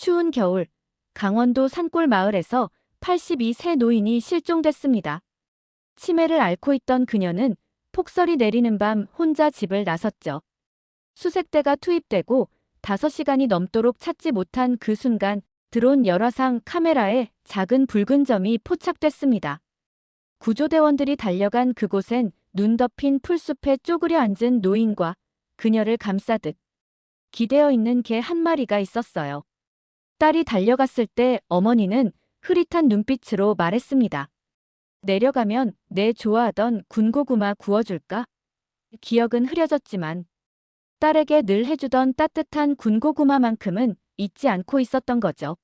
추운 겨울, 강원도 산골 마을에서 82세 노인이 실종됐습니다. 치매를 앓고 있던 그녀는 폭설이 내리는 밤 혼자 집을 나섰죠. 수색대가 투입되고 5시간이 넘도록 찾지 못한 그 순간 드론 열화상 카메라에 작은 붉은 점이 포착됐습니다. 구조대원들이 달려간 그곳엔 눈 덮인 풀숲에 쪼그려 앉은 노인과 그녀를 감싸듯 기대어 있는 개 한 마리가 있었어요. 딸이 달려갔을 때 어머니는 흐릿한 눈빛으로 말했습니다. 내려가면 내 좋아하던 군고구마 구워줄까? 기억은 흐려졌지만 딸에게 늘 해주던 따뜻한 군고구마만큼은 잊지 않고 있었던 거죠.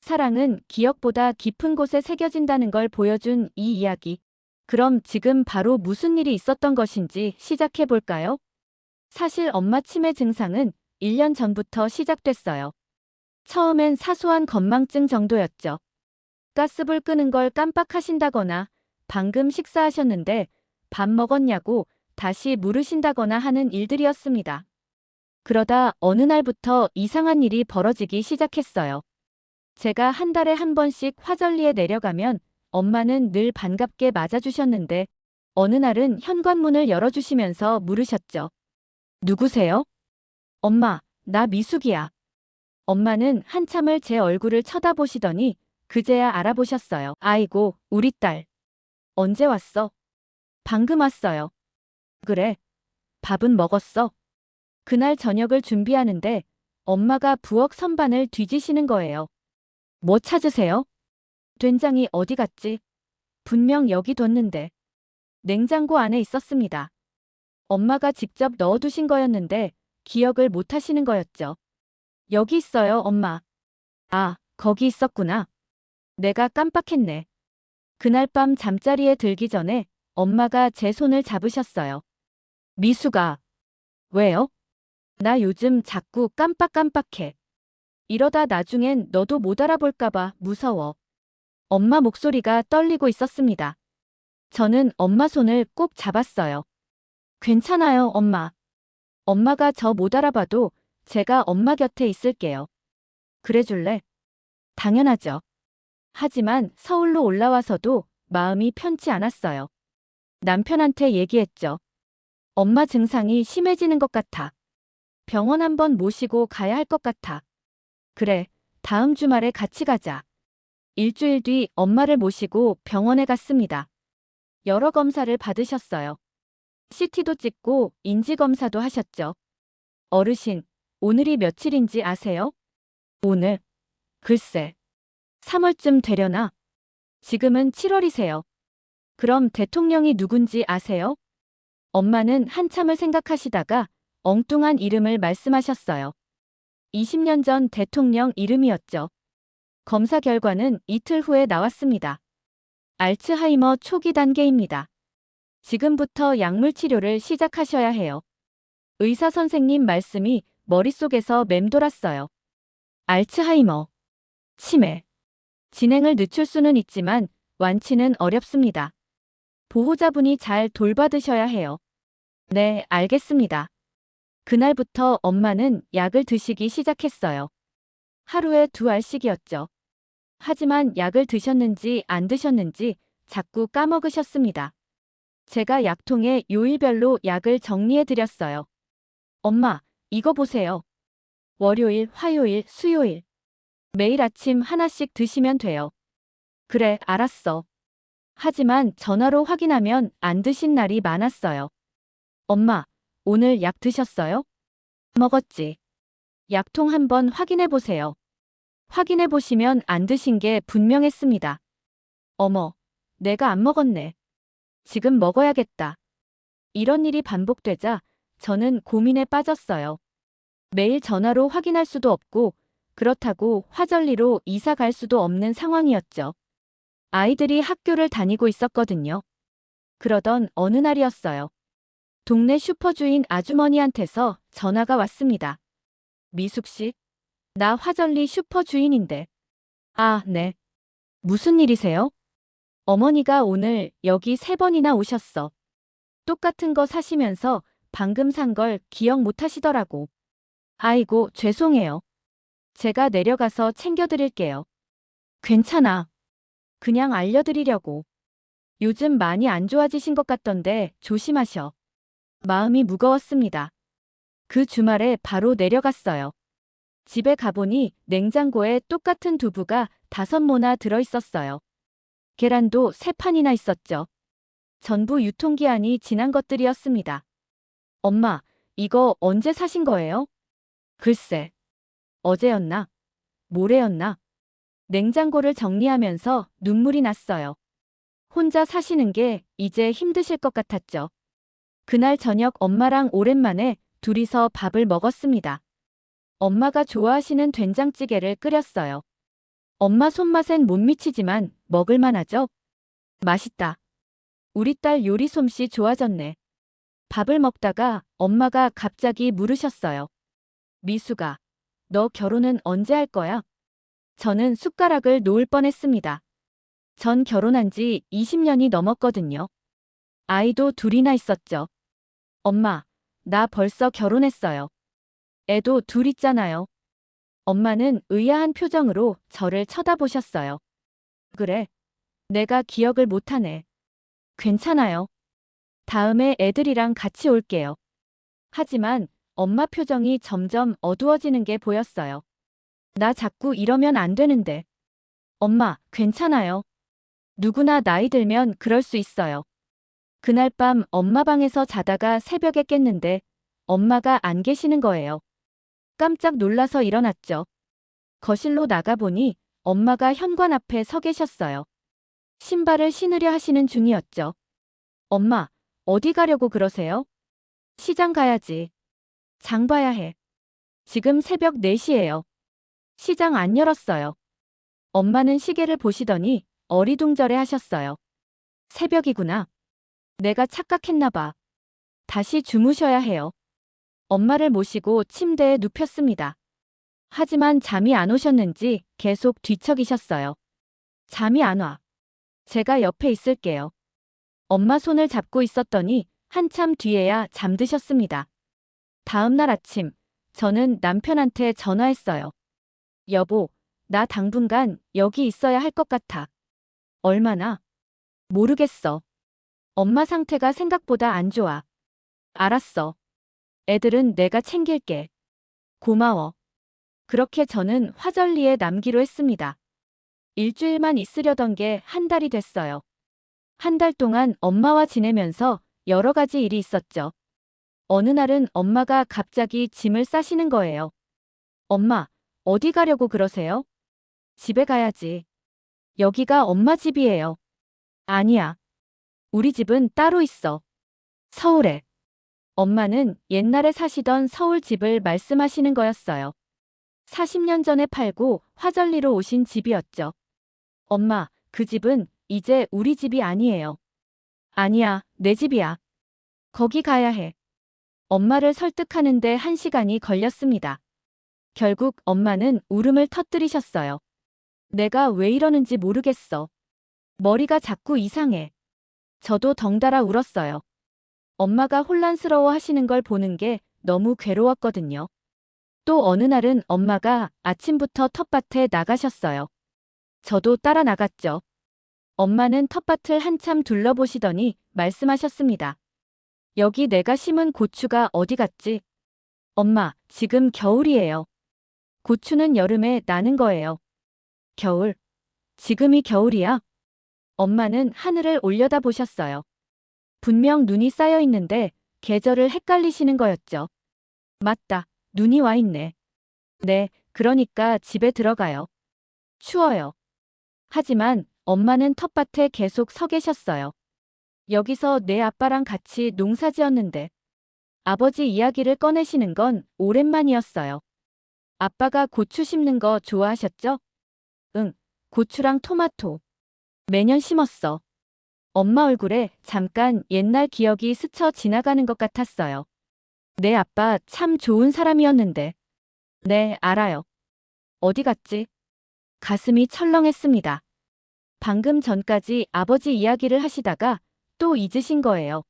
사랑은 기억보다 깊은 곳에 새겨진다는 걸 보여준 이 이야기. 그럼 지금 바로 무슨 일이 있었던 것인지 시작해 볼까요? 사실 엄마 치매 증상은 1년 전부터 시작됐어요. 처음엔 사소한 건망증 정도였죠. 가스불 끄는 걸 깜빡하신다거나 방금 식사하셨는데 밥 먹었냐고 다시 물으신다거나 하는 일들이었습니다. 그러다 어느 날부터 이상한 일이 벌어지기 시작했어요. 제가 한 달에 한 번씩 화절리에 내려가면 엄마는 늘 반갑게 맞아주셨는데 어느 날은 현관문을 열어주시면서 물으셨죠. 누구세요? 엄마, 나 미숙이야. 엄마는 한참을 제 얼굴을 쳐다보시더니 그제야 알아보셨어요. 아이고, 우리 딸. 언제 왔어? 방금 왔어요. 그래. 밥은 먹었어? 그날 저녁을 준비하는데 엄마가 부엌 선반을 뒤지시는 거예요. 뭐 찾으세요? 된장이 어디 갔지? 분명 여기 뒀는데. 냉장고 안에 있었습니다. 엄마가 직접 넣어두신 거였는데 기억을 못 하시는 거였죠. 여기 있어요, 엄마. 아, 거기 있었구나. 내가 깜빡했네. 그날 밤 잠자리에 들기 전에 엄마가 제 손을 잡으셨어요. 미수가. 왜요? 나 요즘 자꾸 깜빡깜빡해. 이러다 나중엔 너도 못 알아볼까봐 무서워. 엄마 목소리가 떨리고 있었습니다. 저는 엄마 손을 꼭 잡았어요. 괜찮아요, 엄마. 엄마가 저 못 알아봐도 제가 엄마 곁에 있을게요. 그래줄래? 당연하죠. 하지만 서울로 올라와서도 마음이 편치 않았어요. 남편한테 얘기했죠. 엄마 증상이 심해지는 것 같아. 병원 한번 모시고 가야 할 것 같아. 그래, 다음 주말에 같이 가자. 일주일 뒤 엄마를 모시고 병원에 갔습니다. 여러 검사를 받으셨어요. CT도 찍고 인지검사도 하셨죠. 어르신, 오늘이 며칠인지 아세요? 오늘? 글쎄. 3월쯤 되려나? 지금은 7월이세요. 그럼 대통령이 누군지 아세요? 엄마는 한참을 생각하시다가 엉뚱한 이름을 말씀하셨어요. 20년 전 대통령 이름이었죠. 검사 결과는 이틀 후에 나왔습니다. 알츠하이머 초기 단계입니다. 지금부터 약물 치료를 시작하셔야 해요. 의사 선생님 말씀이 머릿속에서 맴돌았어요. 알츠하이머, 치매. 진행을 늦출 수는 있지만 완치는 어렵습니다. 보호자분이 잘 돌봐드셔야 해요. 네, 알겠습니다. 그날부터 엄마는 약을 드시기 시작했어요. 하루에 2알씩이었죠. 하지만 약을 드셨는지 안 드셨는지 자꾸 까먹으셨습니다. 제가 약통에 요일별로 약을 정리해드렸어요. 엄마, 이거 보세요. 월요일, 화요일, 수요일. 매일 아침 하나씩 드시면 돼요. 그래, 알았어. 하지만 전화로 확인하면 안 드신 날이 많았어요. 엄마, 오늘 약 드셨어요? 먹었지. 약통 한번 확인해 보세요. 확인해 보시면 안 드신 게 분명했습니다. 어머, 내가 안 먹었네. 지금 먹어야겠다. 이런 일이 반복되자 저는 고민에 빠졌어요. 매일 전화로 확인할 수도 없고 그렇다고 화절리로 이사 갈 수도 없는 상황이었죠. 아이들이 학교를 다니고 있었거든요. 그러던 어느 날이었어요. 동네 슈퍼주인 아주머니한테서 전화가 왔습니다. 미숙 씨, 나 화절리 슈퍼주인인데. 아, 네. 무슨 일이세요? 어머니가 오늘 여기 3번이나 오셨어. 똑같은 거 사시면서 방금 산 걸 기억 못 하시더라고. 아이고, 죄송해요. 제가 내려가서 챙겨드릴게요. 괜찮아. 그냥 알려드리려고. 요즘 많이 안 좋아지신 것 같던데 조심하셔. 마음이 무거웠습니다. 그 주말에 바로 내려갔어요. 집에 가보니 냉장고에 똑같은 두부가 5모나 들어있었어요. 계란도 3판이나 있었죠. 전부 유통기한이 지난 것들이었습니다. 엄마, 이거 언제 사신 거예요? 글쎄, 어제였나? 모레였나? 냉장고를 정리하면서 눈물이 났어요. 혼자 사시는 게 이제 힘드실 것 같았죠. 그날 저녁 엄마랑 오랜만에 둘이서 밥을 먹었습니다. 엄마가 좋아하시는 된장찌개를 끓였어요. 엄마 손맛엔 못 미치지만 먹을만하죠? 맛있다. 우리 딸 요리 솜씨 좋아졌네. 밥을 먹다가 엄마가 갑자기 물으셨어요. 미수가, 너 결혼은 언제 할 거야? 저는 숟가락을 놓을 뻔했습니다. 전 결혼한 지 20년이 넘었거든요. 아이도 둘이나 있었죠. 엄마, 나 벌써 결혼했어요. 애도 둘 있잖아요. 엄마는 의아한 표정으로 저를 쳐다보셨어요. 그래, 내가 기억을 못하네. 괜찮아요. 다음에 애들이랑 같이 올게요. 하지만 엄마 표정이 점점 어두워지는 게 보였어요. 나 자꾸 이러면 안 되는데. 엄마, 괜찮아요. 누구나 나이 들면 그럴 수 있어요. 그날 밤 엄마 방에서 자다가 새벽에 깼는데 엄마가 안 계시는 거예요. 깜짝 놀라서 일어났죠. 거실로 나가보니 엄마가 현관 앞에 서 계셨어요. 신발을 신으려 하시는 중이었죠. 엄마, 어디 가려고 그러세요? 시장 가야지. 장 봐야 해. 지금 새벽 4시예요. 시장 안 열었어요. 엄마는 시계를 보시더니 어리둥절해 하셨어요. 새벽이구나. 내가 착각했나 봐. 다시 주무셔야 해요. 엄마를 모시고 침대에 눕혔습니다. 하지만 잠이 안 오셨는지 계속 뒤척이셨어요. 잠이 안 와. 제가 옆에 있을게요. 엄마 손을 잡고 있었더니 한참 뒤에야 잠드셨습니다. 다음 날 아침, 저는 남편한테 전화했어요. 여보, 나 당분간 여기 있어야 할 것 같아. 얼마나? 모르겠어. 엄마 상태가 생각보다 안 좋아. 알았어. 애들은 내가 챙길게. 고마워. 그렇게 저는 화절리에 남기로 했습니다. 일주일만 있으려던 게 한 달이 됐어요. 한 달 동안 엄마와 지내면서 여러 가지 일이 있었죠. 어느 날은 엄마가 갑자기 짐을 싸시는 거예요. 엄마, 어디 가려고 그러세요? 집에 가야지. 여기가 엄마 집이에요. 아니야. 우리 집은 따로 있어. 서울에. 엄마는 옛날에 사시던 서울 집을 말씀하시는 거였어요. 40년 전에 팔고 화절리로 오신 집이었죠. 엄마, 그 집은 이제 우리 집이 아니에요. 아니야, 내 집이야. 거기 가야 해. 엄마를 설득하는데 1시간이 걸렸습니다. 결국 엄마는 울음을 터뜨리셨어요. 내가 왜 이러는지 모르겠어. 머리가 자꾸 이상해. 저도 덩달아 울었어요. 엄마가 혼란스러워 하시는 걸 보는 게 너무 괴로웠거든요. 또 어느 날은 엄마가 아침부터 텃밭에 나가셨어요. 저도 따라 나갔죠. 엄마는 텃밭을 한참 둘러보시더니 말씀하셨습니다. 여기 내가 심은 고추가 어디 갔지? 엄마, 지금 겨울이에요. 고추는 여름에 나는 거예요. 겨울? 지금이 겨울이야? 엄마는 하늘을 올려다보셨어요. 분명 눈이 쌓여 있는데 계절을 헷갈리시는 거였죠. 맞다. 눈이 와 있네. 네, 그러니까 집에 들어가요. 추워요. 하지만 엄마는 텃밭에 계속 서 계셨어요. 여기서 내 아빠랑 같이 농사 지었는데 아버지 이야기를 꺼내시는 건 오랜만이었어요. 아빠가 고추 심는 거 좋아하셨죠? 응, 고추랑 토마토. 매년 심었어. 엄마 얼굴에 잠깐 옛날 기억이 스쳐 지나가는 것 같았어요. 내 아빠 참 좋은 사람이었는데. 네, 알아요. 어디 갔지? 가슴이 철렁했습니다. 방금 전까지 아버지 이야기를 하시다가 또 잊으신 거예요.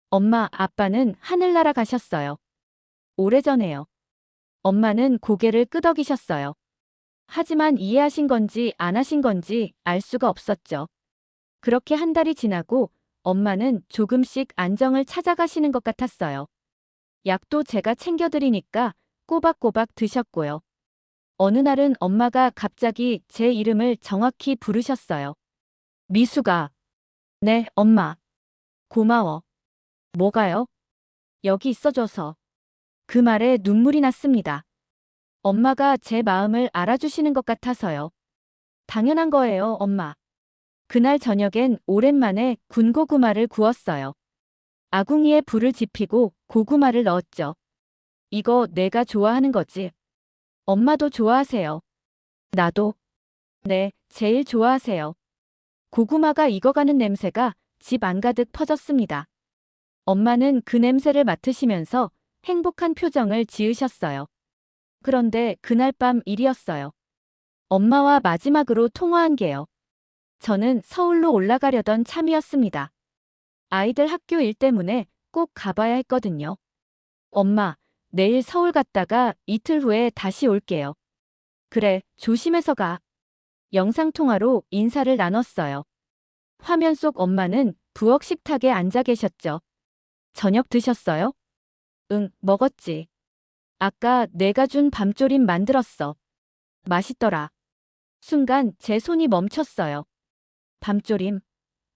엄마, 아빠는 하늘나라 가셨어요. 오래전에요. 엄마는 고개를 끄덕이셨어요. 하지만 이해하신 건지 안 하신 건지 알 수가 없었죠. 그렇게 한 달이 지나고 엄마는 조금씩 안정을 찾아가시는 것 같았어요. 약도 제가 챙겨드리니까 꼬박꼬박 드셨고요. 어느 날은 엄마가 갑자기 제 이름을 정확히 부르셨어요. 미수가. 네, 엄마. 고마워. 뭐가요? 여기 있어줘서. 그 말에 눈물이 났습니다. 엄마가 제 마음을 알아주시는 것 같아서요. 당연한 거예요, 엄마. 그날 저녁엔 오랜만에 군고구마를 구웠어요. 아궁이에 불을 지피고 고구마를 넣었죠. 이거 내가 좋아하는 거지. 엄마도 좋아하세요. 나도. 네, 제일 좋아하세요. 고구마가 익어가는 냄새가 집 안가득 퍼졌습니다. 엄마는 그 냄새를 맡으시면서 행복한 표정을 지으셨어요. 그런데 그날 밤 일이었어요. 엄마와 마지막으로 통화한 게요. 저는 서울로 올라가려던 참이었습니다. 아이들 학교 일 때문에 꼭 가봐야 했거든요. 엄마, 내일 서울 갔다가 이틀 후에 다시 올게요. 그래, 조심해서 가. 영상통화로 인사를 나눴어요. 화면 속 엄마는 부엌 식탁에 앉아 계셨죠. 저녁 드셨어요? 응, 먹었지. 아까 내가 준 밤조림 만들었어. 맛있더라. 순간 제 손이 멈췄어요. 밤조림.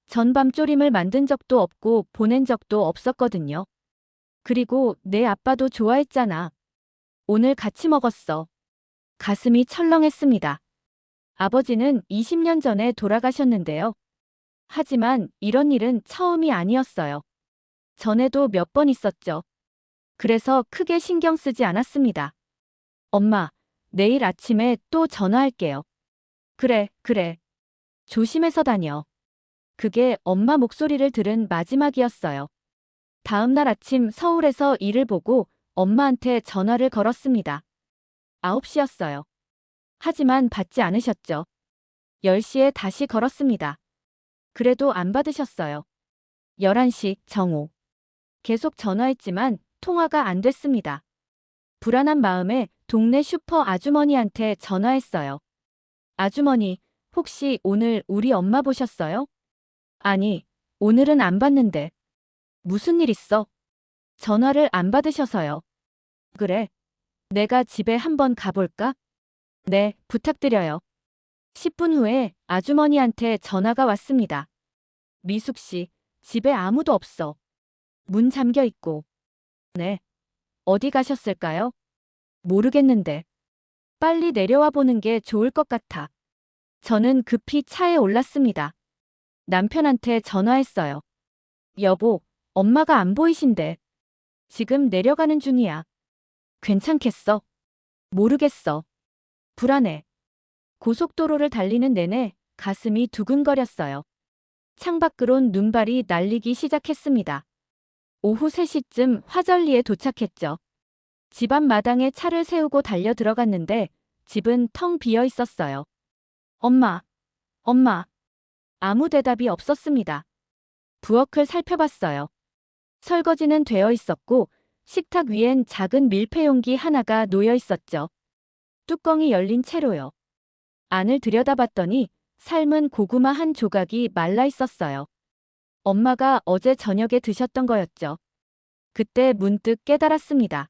전 밤조림을 만든 적도 없고 보낸 적도 없었거든요. 그리고 내 아빠도 좋아했잖아. 오늘 같이 먹었어. 가슴이 철렁했습니다. 아버지는 20년 전에 돌아가셨는데요. 하지만 이런 일은 처음이 아니었어요. 전에도 몇 번 있었죠. 그래서 크게 신경 쓰지 않았습니다. 엄마, 내일 아침에 또 전화할게요. 그래, 그래. 조심해서 다녀. 그게 엄마 목소리를 들은 마지막이었어요. 다음 날 아침 서울에서 일을 보고 엄마한테 전화를 걸었습니다. 9시였어요. 하지만 받지 않으셨죠. 10시에 다시 걸었습니다. 그래도 안 받으셨어요. 11시 정오. 계속 전화했지만 통화가 안 됐습니다. 불안한 마음에 동네 슈퍼 아주머니한테 전화했어요. 아주머니, 혹시 오늘 우리 엄마 보셨어요? 아니, 오늘은 안 봤는데. 무슨 일 있어? 전화를 안 받으셔서요. 그래. 내가 집에 한번 가볼까? 네, 부탁드려요. 10분 후에 아주머니한테 전화가 왔습니다. 미숙 씨, 집에 아무도 없어. 문 잠겨 있고. 네. 어디 가셨을까요? 모르겠는데. 빨리 내려와 보는 게 좋을 것 같아. 저는 급히 차에 올랐습니다. 남편한테 전화했어요. 여보, 엄마가 안 보이신데. 지금 내려가는 중이야. 괜찮겠어? 모르겠어. 불안해. 고속도로를 달리는 내내 가슴이 두근거렸어요. 창밖으론 눈발이 날리기 시작했습니다. 오후 3시쯤 화절리에 도착했죠. 집 앞 마당에 차를 세우고 달려 들어갔는데 집은 텅 비어 있었어요. 엄마, 엄마. 아무 대답이 없었습니다. 부엌을 살펴봤어요. 설거지는 되어 있었고 식탁 위엔 작은 밀폐용기 하나가 놓여 있었죠. 뚜껑이 열린 채로요. 안을 들여다봤더니 삶은 고구마 한 조각이 말라 있었어요. 엄마가 어제 저녁에 드셨던 거였죠. 그때 문득 깨달았습니다.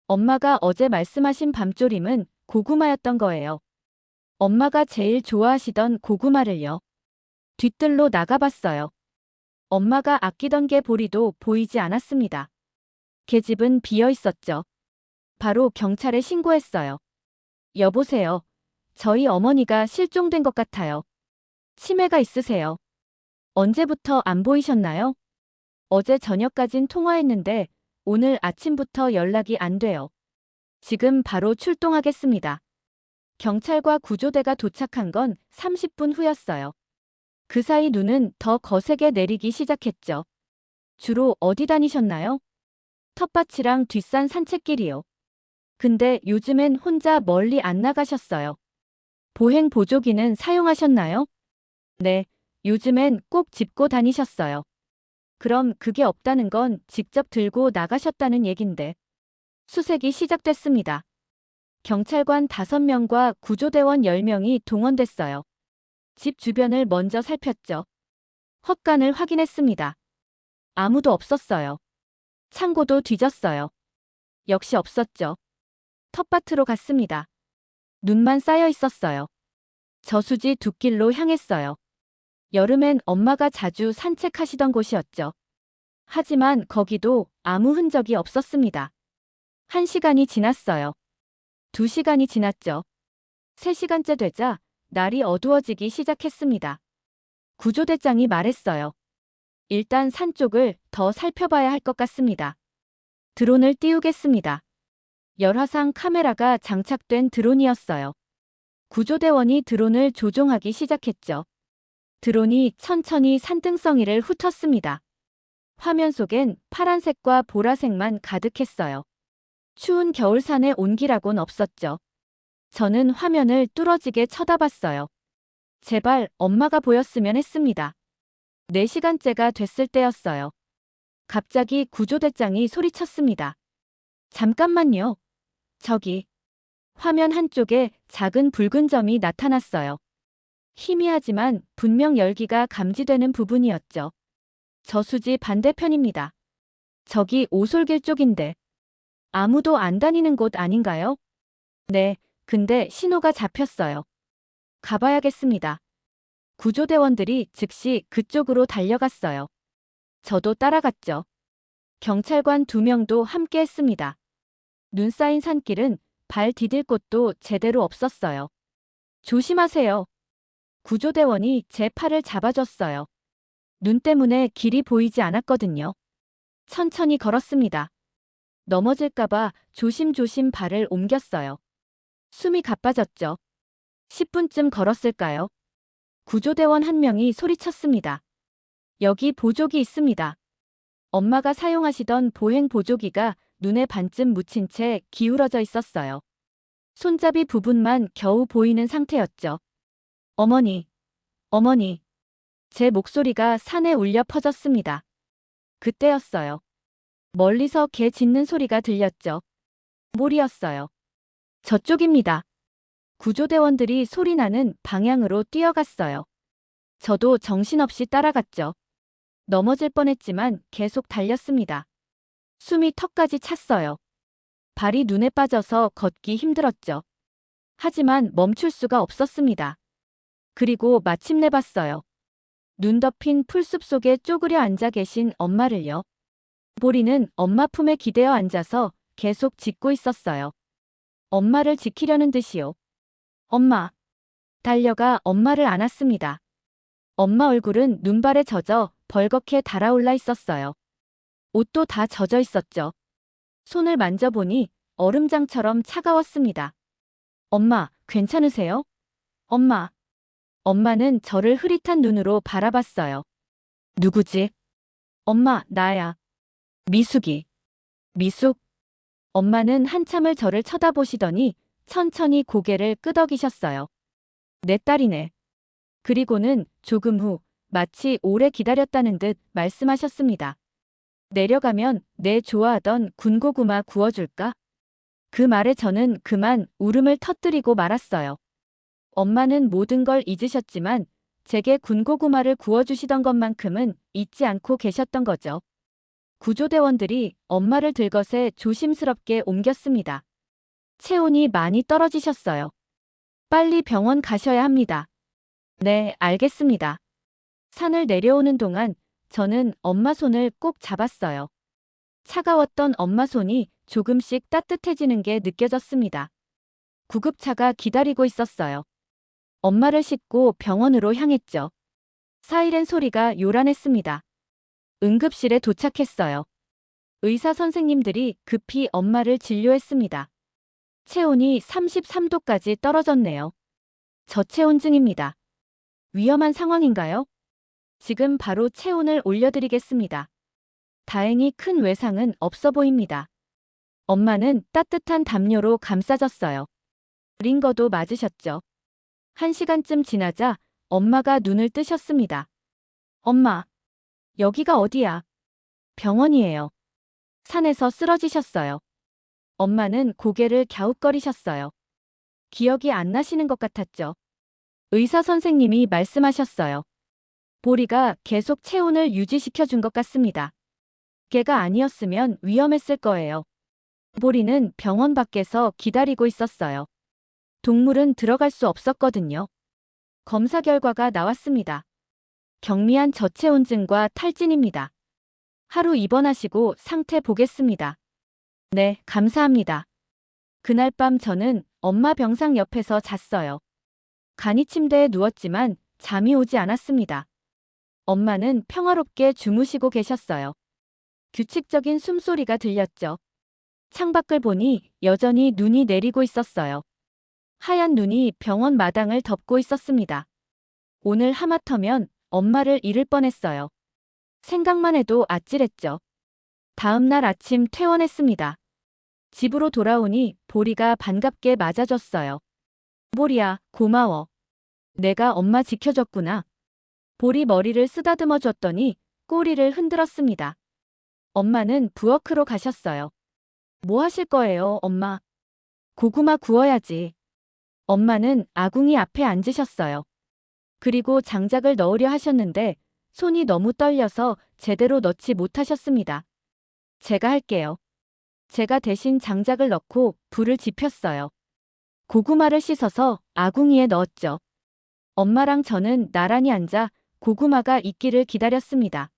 엄마가 어제 말씀하신 밤조림은 고구마였던 거예요. 엄마가 제일 좋아하시던 고구마를요. 뒤뜰로 나가봤어요. 엄마가 아끼던 게보리도 보이지 않았습니다. 계집은 비어 있었죠. 바로 경찰에 신고했어요. 여보세요. 저희 어머니가 실종된 것 같아요. 치매가 있으세요. 언제부터 안 보이셨나요? 어제 저녁까진 통화했는데 오늘 아침부터 연락이 안 돼요. 지금 바로 출동하겠습니다. 경찰과 구조대가 도착한 건 30분 후였어요. 그 사이 눈은 더 거세게 내리기 시작했죠. 주로 어디 다니셨나요? 텃밭이랑 뒷산 산책길이요. 근데 요즘엔 혼자 멀리 안 나가셨어요. 보행 보조기는 사용하셨나요? 네, 요즘엔 꼭 짚고 다니셨어요. 그럼 그게 없다는 건 직접 들고 나가셨다는 얘긴데. 수색이 시작됐습니다. 경찰관 5명과 구조대원 10명이 동원됐어요. 집 주변을 먼저 살폈죠. 헛간을 확인했습니다. 아무도 없었어요. 창고도 뒤졌어요. 역시 없었죠. 텃밭으로 갔습니다. 눈만 쌓여 있었어요. 저수지 둑길로 향했어요. 여름엔 엄마가 자주 산책하시던 곳이었죠. 하지만 거기도 아무 흔적이 없었습니다. 1시간이 지났어요. 2시간이 지났죠. 3시간째 되자 날이 어두워지기 시작했습니다. 구조대장이 말했어요. 일단 산 쪽을 더 살펴봐야 할 것 같습니다. 드론을 띄우겠습니다. 열화상 카메라가 장착된 드론이었어요. 구조대원이 드론을 조종하기 시작했죠. 드론이 천천히 산등성이를 훑었습니다. 화면 속엔 파란색과 보라색만 가득했어요. 추운 겨울산의 온기라곤 없었죠. 저는 화면을 뚫어지게 쳐다봤어요. 제발 엄마가 보였으면 했습니다. 4시간째가 됐을 때였어요. 갑자기 구조대장이 소리쳤습니다. 잠깐만요. 저기. 화면 한쪽에 작은 붉은 점이 나타났어요. 희미하지만 분명 열기가 감지되는 부분이었죠. 저수지 반대편입니다. 저기 오솔길 쪽인데. 아무도 안 다니는 곳 아닌가요? 네, 근데 신호가 잡혔어요. 가봐야겠습니다. 구조대원들이 즉시 그쪽으로 달려갔어요. 저도 따라갔죠. 경찰관 2명도 함께 했습니다. 눈 쌓인 산길은 발 디딜 곳도 제대로 없었어요. 조심하세요. 구조대원이 제 팔을 잡아줬어요. 눈 때문에 길이 보이지 않았거든요. 천천히 걸었습니다. 넘어질까봐 조심조심 발을 옮겼어요. 숨이 가빠졌죠. 10분쯤 걸었을까요? 구조대원 1명이 소리쳤습니다. 여기 보조기 있습니다. 엄마가 사용하시던 보행 보조기가 눈에 반쯤 묻힌 채 기울어져 있었어요. 손잡이 부분만 겨우 보이는 상태였죠. 어머니, 어머니. 제 목소리가 산에 울려 퍼졌습니다. 그때였어요. 멀리서 개 짖는 소리가 들렸죠. 몰이었어요. 저쪽입니다. 구조대원들이 소리나는 방향으로 뛰어갔어요. 저도 정신없이 따라갔죠. 넘어질 뻔했지만 계속 달렸습니다. 숨이 턱까지 찼어요. 발이 눈에 빠져서 걷기 힘들었죠. 하지만 멈출 수가 없었습니다. 그리고 마침내 봤어요. 눈 덮인 풀숲 속에 쪼그려 앉아 계신 엄마를요. 보리는 엄마 품에 기대어 앉아서 계속 짖고 있었어요. 엄마를 지키려는 듯이요. 엄마. 달려가 엄마를 안았습니다. 엄마 얼굴은 눈발에 젖어 벌겋게 달아올라 있었어요. 옷도 다 젖어 있었죠. 손을 만져보니 얼음장처럼 차가웠습니다. 엄마, 괜찮으세요? 엄마. 엄마는 저를 흐릿한 눈으로 바라봤어요. 누구지? 엄마, 나야. 미숙이. 미숙? 엄마는 한참을 저를 쳐다보시더니 천천히 고개를 끄덕이셨어요. 내 딸이네. 그리고는 조금 후 마치 오래 기다렸다는 듯 말씀하셨습니다. 내려가면 내 좋아하던 군고구마 구워줄까? 그 말에 저는 그만 울음을 터뜨리고 말았어요. 엄마는 모든 걸 잊으셨지만 제게 군고구마를 구워주시던 것만큼은 잊지 않고 계셨던 거죠. 구조대원들이 엄마를 들것에 조심스럽게 옮겼습니다. 체온이 많이 떨어지셨어요. 빨리 병원 가셔야 합니다. 네, 알겠습니다. 산을 내려오는 동안 저는 엄마 손을 꼭 잡았어요. 차가웠던 엄마 손이 조금씩 따뜻해지는 게 느껴졌습니다. 구급차가 기다리고 있었어요. 엄마를 싣고 병원으로 향했죠. 사이렌 소리가 요란했습니다. 응급실에 도착했어요. 의사 선생님들이 급히 엄마를 진료했습니다. 체온이 33도까지 떨어졌네요. 저체온증입니다. 위험한 상황인가요? 지금 바로 체온을 올려드리겠습니다. 다행히 큰 외상은 없어 보입니다. 엄마는 따뜻한 담요로 감싸졌어요. 링거도 맞으셨죠. 1시간쯤 지나자 엄마가 눈을 뜨셨습니다. 엄마, 여기가 어디야? 병원이에요. 산에서 쓰러지셨어요. 엄마는 고개를 갸웃거리셨어요. 기억이 안 나시는 것 같았죠. 의사 선생님이 말씀하셨어요. 보리가 계속 체온을 유지시켜 준 것 같습니다. 개가 아니었으면 위험했을 거예요. 보리는 병원 밖에서 기다리고 있었어요. 동물은 들어갈 수 없었거든요. 검사 결과가 나왔습니다. 경미한 저체온증과 탈진입니다. 하루 입원하시고 상태 보겠습니다. 네, 감사합니다. 그날 밤 저는 엄마 병상 옆에서 잤어요. 간이 침대에 누웠지만 잠이 오지 않았습니다. 엄마는 평화롭게 주무시고 계셨어요. 규칙적인 숨소리가 들렸죠. 창밖을 보니 여전히 눈이 내리고 있었어요. 하얀 눈이 병원 마당을 덮고 있었습니다. 오늘 하마터면 엄마를 잃을 뻔했어요. 생각만 해도 아찔했죠. 다음 날 아침 퇴원했습니다. 집으로 돌아오니 보리가 반갑게 맞아줬어요. 보리야, 고마워. 내가 엄마 지켜줬구나. 보리 머리를 쓰다듬어 줬더니 꼬리를 흔들었습니다. 엄마는 부엌으로 가셨어요. 뭐 하실 거예요, 엄마? 고구마 구워야지. 엄마는 아궁이 앞에 앉으셨어요. 그리고 장작을 넣으려 하셨는데 손이 너무 떨려서 제대로 넣지 못하셨습니다. 제가 할게요. 제가 대신 장작을 넣고 불을 지폈어요. 고구마를 씻어서 아궁이에 넣었죠. 엄마랑 저는 나란히 앉아 고구마가 익기를 기다렸습니다.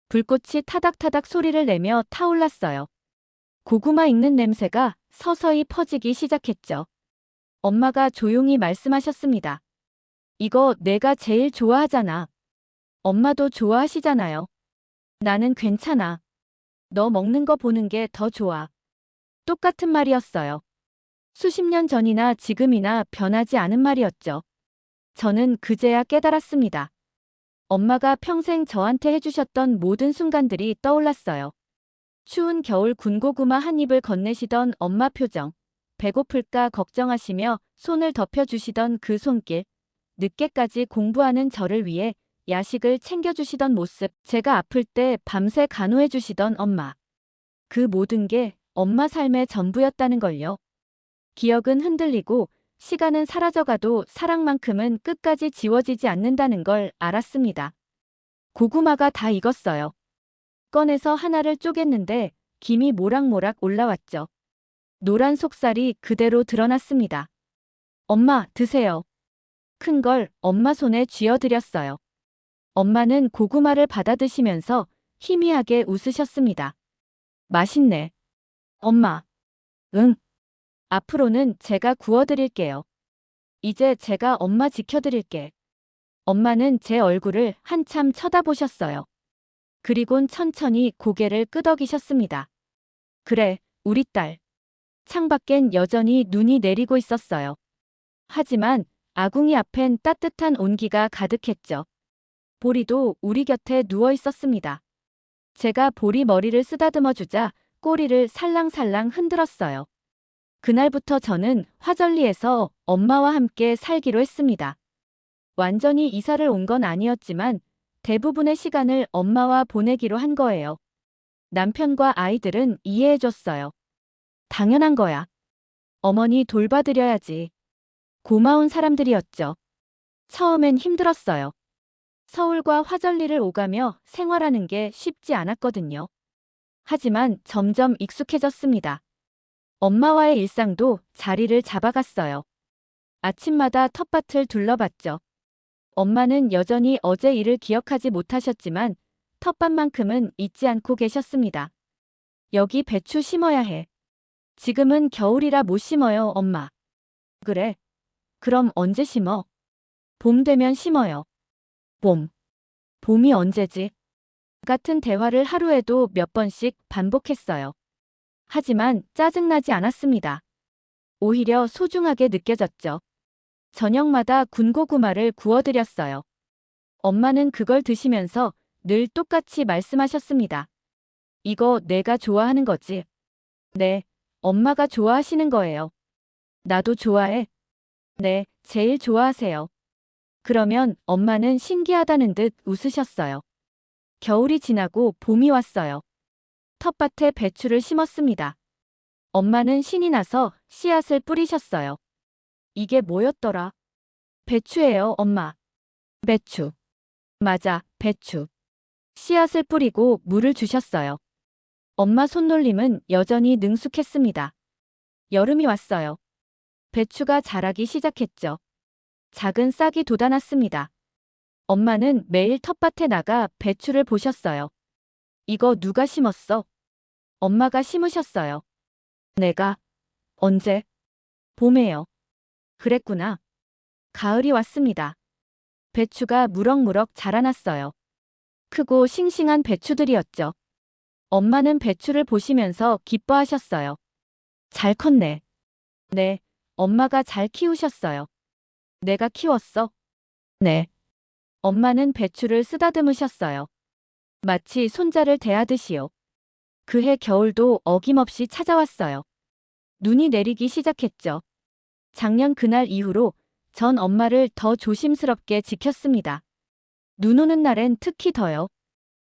불꽃이 타닥타닥 소리를 내며 타올랐어요. 고구마 익는 냄새가 서서히 퍼지기 시작했죠. 엄마가 조용히 말씀하셨습니다. 이거 내가 제일 좋아하잖아. 엄마도 좋아하시잖아요. 나는 괜찮아. 너 먹는 거 보는 게 더 좋아. 똑같은 말이었어요. 수십 년 전이나 지금이나 변하지 않은 말이었죠. 저는 그제야 깨달았습니다. 엄마가 평생 저한테 해주셨던 모든 순간들이 떠올랐어요. 추운 겨울 군고구마 한 입을 건네시던 엄마 표정, 배고플까 걱정하시며 손을 덮여주시던 그 손길, 늦게까지 공부하는 저를 위해 야식을 챙겨주시던 모습, 제가 아플 때 밤새 간호해주시던 엄마. 그 모든 게 엄마 삶의 전부였다는 걸요. 기억은 흔들리고 시간은 사라져가도 사랑만큼은 끝까지 지워지지 않는다는 걸 알았습니다. 고구마가 다 익었어요. 꺼내서 하나를 쪼갰는데 김이 모락모락 올라왔죠. 노란 속살이 그대로 드러났습니다. 엄마, 드세요. 큰 걸 엄마 손에 쥐어드렸어요. 엄마는 고구마를 받아 드시면서 희미하게 웃으셨습니다. 맛있네. 엄마. 응. 앞으로는 제가 구워드릴게요. 이제 제가 엄마 지켜드릴게. 엄마는 제 얼굴을 한참 쳐다보셨어요. 그리곤 천천히 고개를 끄덕이셨습니다. 그래, 우리 딸. 창밖엔 여전히 눈이 내리고 있었어요. 하지만 아궁이 앞엔 따뜻한 온기가 가득했죠. 보리도 우리 곁에 누워 있었습니다. 제가 보리 머리를 쓰다듬어 주자 꼬리를 살랑살랑 흔들었어요. 그날부터 저는 화절리에서 엄마와 함께 살기로 했습니다. 완전히 이사를 온 건 아니었지만 대부분의 시간을 엄마와 보내기로 한 거예요. 남편과 아이들은 이해해줬어요. 당연한 거야. 어머니 돌봐드려야지. 고마운 사람들이었죠. 처음엔 힘들었어요. 서울과 화절리를 오가며 생활하는 게 쉽지 않았거든요. 하지만 점점 익숙해졌습니다. 엄마와의 일상도 자리를 잡아갔어요. 아침마다 텃밭을 둘러봤죠. 엄마는 여전히 어제 일을 기억하지 못하셨지만 텃밭만큼은 잊지 않고 계셨습니다. 여기 배추 심어야 해. 지금은 겨울이라 못 심어요, 엄마. 그래. 그럼 언제 심어? 봄 되면 심어요. 봄. 봄이 언제지? 같은 대화를 하루에도 몇 번씩 반복했어요. 하지만 짜증나지 않았습니다. 오히려 소중하게 느껴졌죠. 저녁마다 군고구마를 구워드렸어요. 엄마는 그걸 드시면서 늘 똑같이 말씀하셨습니다. 이거 내가 좋아하는 거지? 네, 엄마가 좋아하시는 거예요. 나도 좋아해. 네, 제일 좋아하세요. 그러면 엄마는 신기하다는 듯 웃으셨어요. 겨울이 지나고 봄이 왔어요. 텃밭에 배추를 심었습니다. 엄마는 신이 나서 씨앗을 뿌리셨어요. 이게 뭐였더라? 배추예요, 엄마. 배추. 맞아, 배추. 씨앗을 뿌리고 물을 주셨어요. 엄마 손놀림은 여전히 능숙했습니다. 여름이 왔어요. 배추가 자라기 시작했죠. 작은 싹이 돋아났습니다. 엄마는 매일 텃밭에 나가 배추를 보셨어요. 이거 누가 심었어? 엄마가 심으셨어요. 내가. 언제? 봄에요. 그랬구나. 가을이 왔습니다. 배추가 무럭무럭 자라났어요. 크고 싱싱한 배추들이었죠. 엄마는 배추를 보시면서 기뻐하셨어요. 잘 컸네. 네, 엄마가 잘 키우셨어요. 내가 키웠어? 네. 엄마는 배추를 쓰다듬으셨어요. 마치 손자를 대하듯이요. 그해 겨울도 어김없이 찾아왔어요. 눈이 내리기 시작했죠. 작년 그날 이후로 전 엄마를 더 조심스럽게 지켰습니다. 눈 오는 날엔 특히 더요.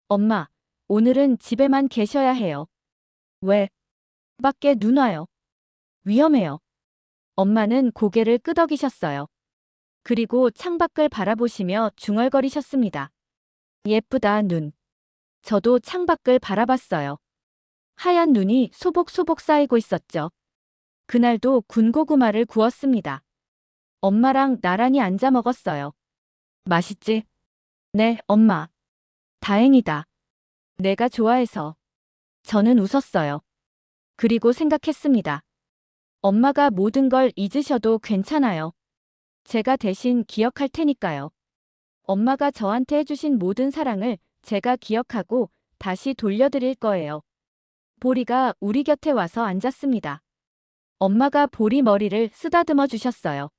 엄마, 오늘은 집에만 계셔야 해요. 왜? 밖에 눈 와요. 위험해요. 엄마는 고개를 끄덕이셨어요. 그리고 창밖을 바라보시며 중얼거리셨습니다. 예쁘다, 눈. 저도 창밖을 바라봤어요. 하얀 눈이 소복소복 쌓이고 있었죠. 그날도 군고구마를 구웠습니다. 엄마랑 나란히 앉아 먹었어요. 맛있지? 네, 엄마. 다행이다. 내가 좋아해서. 저는 웃었어요. 그리고 생각했습니다. 엄마가 모든 걸 잊으셔도 괜찮아요. 제가 대신 기억할 테니까요. 엄마가 저한테 해주신 모든 사랑을 제가 기억하고 다시 돌려드릴 거예요. 보리가 우리 곁에 와서 앉았습니다. 엄마가 보리 머리를 쓰다듬어 주셨어요.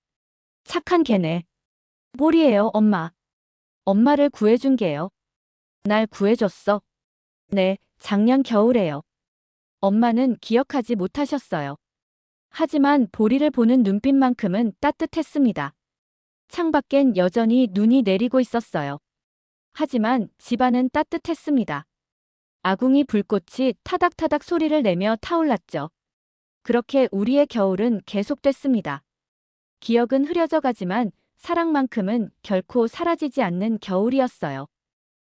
착한 개네. 보리예요, 엄마. 엄마를 구해준 개요. 날 구해줬어. 네, 작년 겨울에요. 엄마는 기억하지 못하셨어요. 하지만 보리를 보는 눈빛만큼은 따뜻했습니다. 창밖엔 여전히 눈이 내리고 있었어요. 하지만 집안은 따뜻했습니다. 아궁이 불꽃이 타닥타닥 소리를 내며 타올랐죠. 그렇게 우리의 겨울은 계속됐습니다. 기억은 흐려져 가지만 사랑만큼은 결코 사라지지 않는 겨울이었어요.